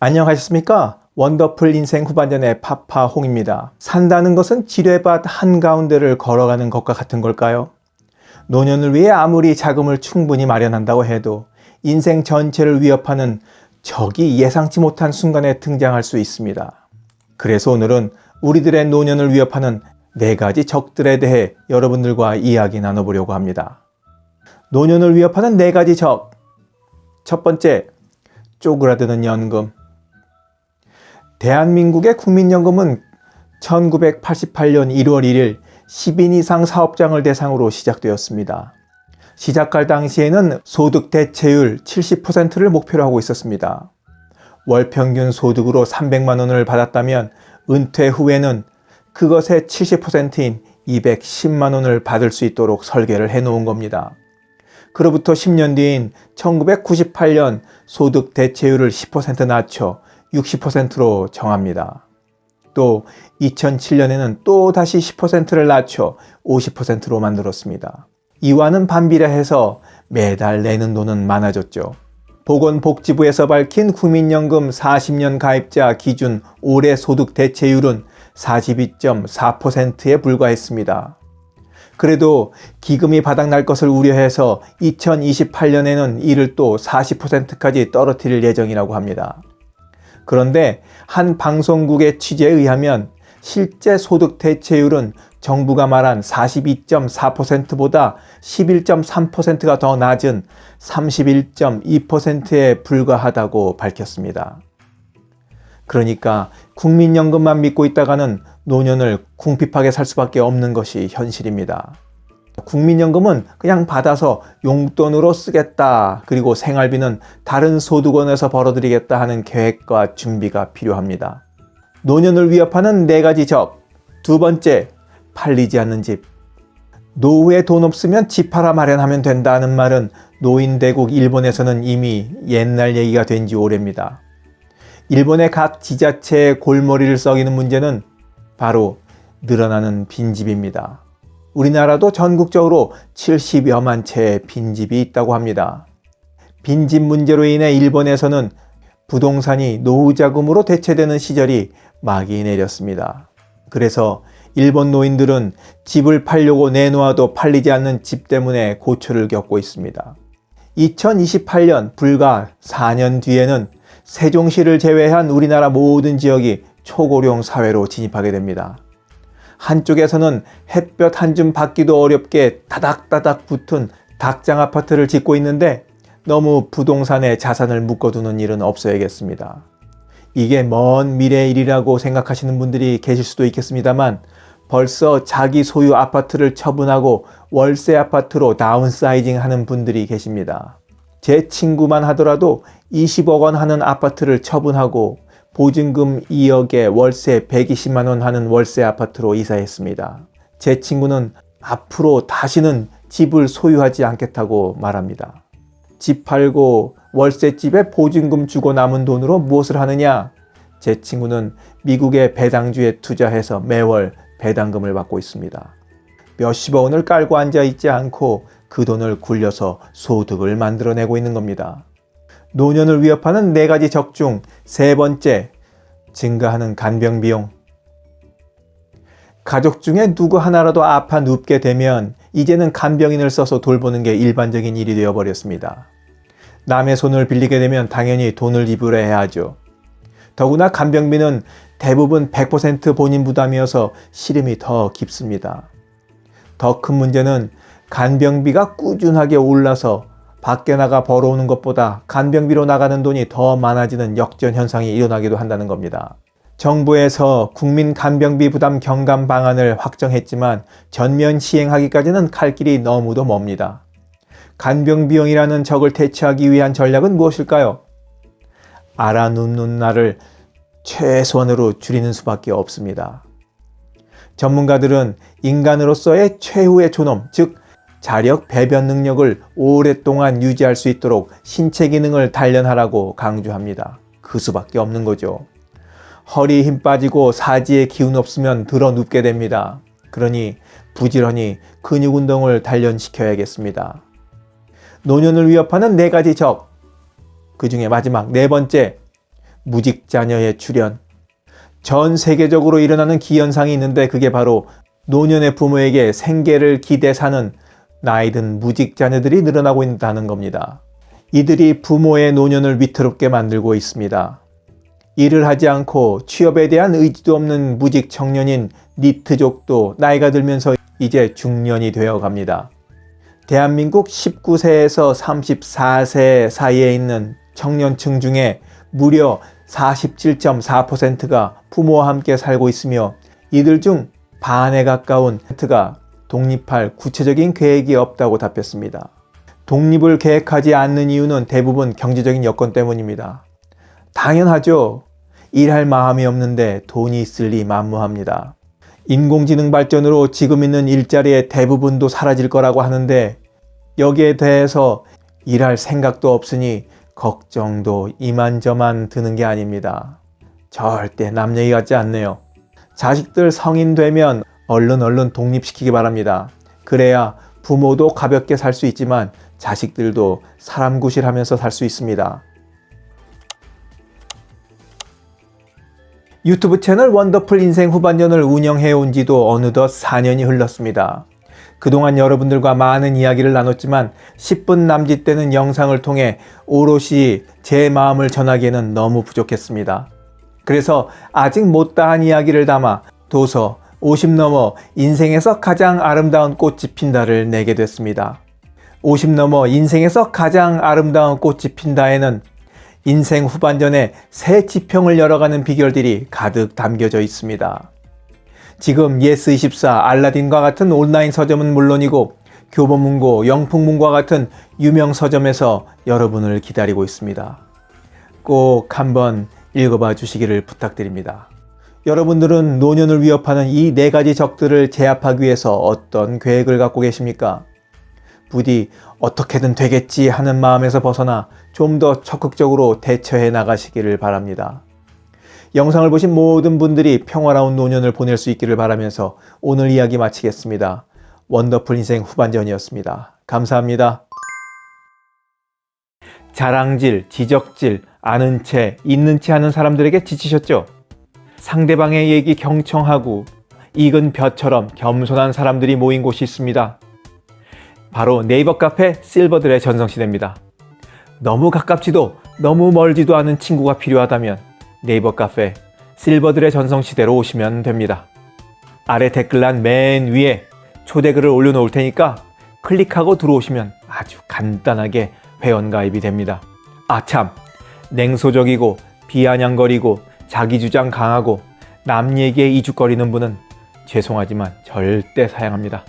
안녕하셨습니까? 원더풀 인생 후반전의 파파홍입니다. 산다는 것은 지뢰밭 한가운데를 걸어가는 것과 같은 걸까요? 노년을 위해 아무리 자금을 충분히 마련한다고 해도 인생 전체를 위협하는 적이 예상치 못한 순간에 등장할 수 있습니다. 그래서 오늘은 우리들의 노년을 위협하는 4가지 적들에 대해 여러분들과 이야기 나눠보려고 합니다. 노년을 위협하는 4가지 적. 첫 번째, 쪼그라드는 연금. 대한민국의 국민연금은 1988년 1월 1일 10인 이상 사업장을 대상으로 시작되었습니다. 시작할 당시에는 소득 대체율 70%를 목표로 하고 있었습니다. 월 평균 소득으로 300만 원을 받았다면 은퇴 후에는 그것의 70%인 210만 원을 받을 수 있도록 설계를 해놓은 겁니다. 그로부터 10년 뒤인 1998년 소득 대체율을 10% 낮춰 60%로 정합니다. 또 2007년에는 또 다시 10%를 낮춰 50%로 만들었습니다. 이와는 반비례해서 매달 내는 돈은 많아졌죠. 보건복지부에서 밝힌 국민연금 40년 가입자 기준 올해 소득 대체율은 42.4%에 불과했습니다. 그래도 기금이 바닥날 것을 우려해서 2028년에는 이를 또 40%까지 떨어뜨릴 예정이라고 합니다. 그런데 한 방송국의 취재에 의하면 실제 소득 대체율은 정부가 말한 42.4%보다 11.3%가 더 낮은 31.2%에 불과하다고 밝혔습니다. 그러니까 국민연금만 믿고 있다가는 노년을 궁핍하게 살 수밖에 없는 것이 현실입니다. 국민연금은 그냥 받아서 용돈으로 쓰겠다, 그리고 생활비는 다른 소득원에서 벌어들이겠다 하는 계획과 준비가 필요합니다. 노년을 위협하는 4가지 적. 두 번째, 팔리지 않는 집. 노후에 돈 없으면 집 하나 마련하면 된다는 말은 노인대국 일본에서는 이미 옛날 얘기가 된 지 오래입니다. 일본의 각 지자체의 골머리를 썩이는 문제는 바로 늘어나는 빈집입니다. 우리나라도 전국적으로 70여만 채의 빈집이 있다고 합니다. 빈집 문제로 인해 일본에서는 부동산이 노후자금으로 대체되는 시절이 막이 내렸습니다. 그래서 일본 노인들은 집을 팔려고 내놓아도 팔리지 않는 집 때문에 고초를 겪고 있습니다. 2028년 불과 4년 뒤에는 세종시를 제외한 우리나라 모든 지역이 초고령 사회로 진입하게 됩니다. 한쪽에서는 햇볕 한 줌 받기도 어렵게 다닥다닥 붙은 닭장 아파트를 짓고 있는데 너무 부동산에 자산을 묶어두는 일은 없어야겠습니다. 이게 먼 미래의 일이라고 생각하시는 분들이 계실 수도 있겠습니다만 벌써 자기 소유 아파트를 처분하고 월세 아파트로 다운사이징 하는 분들이 계십니다. 제 친구만 하더라도 20억 원 하는 아파트를 처분하고 보증금 2억에 월세 120만 원 하는 월세 아파트로 이사했습니다. 제 친구는 앞으로 다시는 집을 소유하지 않겠다고 말합니다. 집 팔고 월세집에 보증금 주고 남은 돈으로 무엇을 하느냐? 제 친구는 미국의 배당주에 투자해서 매월 배당금을 받고 있습니다. 몇십억 원을 깔고 앉아있지 않고 그 돈을 굴려서 소득을 만들어내고 있는 겁니다. 노년을 위협하는 4가지 적 중 3번째, 증가하는 간병 비용. 가족 중에 누구 하나라도 아파 눕게 되면 이제는 간병인을 써서 돌보는 게 일반적인 일이 되어버렸습니다. 남의 손을 빌리게 되면 당연히 돈을 지불해야 하죠. 더구나 간병비는 대부분 100% 본인 부담이어서 시름이 더 깊습니다. 더 큰 문제는 간병비가 꾸준하게 올라서 밖에 나가 벌어오는 것보다 간병비로 나가는 돈이 더 많아지는 역전 현상이 일어나기도 한다는 겁니다. 정부에서 국민 간병비 부담 경감 방안을 확정했지만 전면 시행하기까지는 갈 길이 너무도 멉니다. 간병비용이라는 적을 대처하기 위한 전략은 무엇일까요? 알아눕는 날을 최소한으로 줄이는 수밖에 없습니다. 전문가들은 인간으로서의 최후의 존엄, 즉 자력 배변 능력을 오랫동안 유지할 수 있도록 신체 기능을 단련하라고 강조합니다. 그 수밖에 없는 거죠. 허리에 힘 빠지고 사지에 기운 없으면 들어 눕게 됩니다. 그러니 부지런히 근육 운동을 단련시켜야겠습니다. 노년을 위협하는 4가지 적. 그 중에 마지막 4번째, 무직자녀의 출현. 전 세계적으로 일어나는 기현상이 있는데 그게 바로 노년의 부모에게 생계를 기대 사는 나이든 무직자녀들이 늘어나고 있다는 겁니다. 이들이 부모의 노년을 위태롭게 만들고 있습니다. 일을 하지 않고 취업에 대한 의지도 없는 무직 청년인 니트족도 나이가 들면서 이제 중년이 되어 갑니다. 대한민국 19세에서 34세 사이에 있는 청년층 중에 무려 47.4%가 부모와 함께 살고 있으며 이들 중 반에 가까운 가 독립할 구체적인 계획이 없다고 답했습니다. 독립을 계획하지 않는 이유는 대부분 경제적인 여건 때문입니다. 당연하죠. 일할 마음이 없는데 돈이 있을 리 만무합니다. 인공지능 발전으로 지금 있는 일자리의 대부분도 사라질 거라고 하는데 여기에 대해서 일할 생각도 없으니 걱정도 이만저만 드는 게 아닙니다. 절대 남 얘기 같지 않네요. 자식들 성인 되면 얼른 독립시키기 바랍니다. 그래야 부모도 가볍게 살 수 있지만 자식들도 사람 구실하면서 살 수 있습니다. 유튜브 채널 원더풀 인생 후반전을 운영해온 지도 어느덧 4년이 흘렀습니다. 그동안 여러분들과 많은 이야기를 나눴지만 10분 남짓되는 영상을 통해 오롯이 제 마음을 전하기에는 너무 부족했습니다. 그래서 아직 못다한 이야기를 담아 도서 50 넘어 인생에서 가장 아름다운 꽃이 핀다를 내게 됐습니다. 50 넘어 인생에서 가장 아름다운 꽃이 핀다에는 인생 후반전에 새 지평을 열어가는 비결들이 가득 담겨져 있습니다. 지금 예스24, 알라딘과 같은 온라인 서점은 물론이고 교보문고, 영풍문고와 같은 유명 서점에서 여러분을 기다리고 있습니다. 꼭 한번 읽어봐 주시기를 부탁드립니다. 여러분들은 노년을 위협하는 이 4가지 적들을 제압하기 위해서 어떤 계획을 갖고 계십니까? 부디 어떻게든 되겠지 하는 마음에서 벗어나 좀 더 적극적으로 대처해 나가시기를 바랍니다. 영상을 보신 모든 분들이 평화로운 노년을 보낼 수 있기를 바라면서 오늘 이야기 마치겠습니다. 원더풀 인생 후반전이었습니다. 감사합니다. 자랑질, 지적질, 아는 채, 있는 채 하는 사람들에게 지치셨죠? 상대방의 얘기 경청하고 익은 벼처럼 겸손한 사람들이 모인 곳이 있습니다. 바로 네이버 카페 실버들의 전성시대입니다. 너무 가깝지도 너무 멀지도 않은 친구가 필요하다면 네이버 카페 실버들의 전성시대로 오시면 됩니다. 아래 댓글란 맨 위에 초대글을 올려놓을 테니까 클릭하고 들어오시면 아주 간단하게 회원가입이 됩니다. 아참, 냉소적이고 비아냥거리고 자기주장 강하고 남 얘기에 이죽거리는 분은 죄송하지만 절대 사양합니다.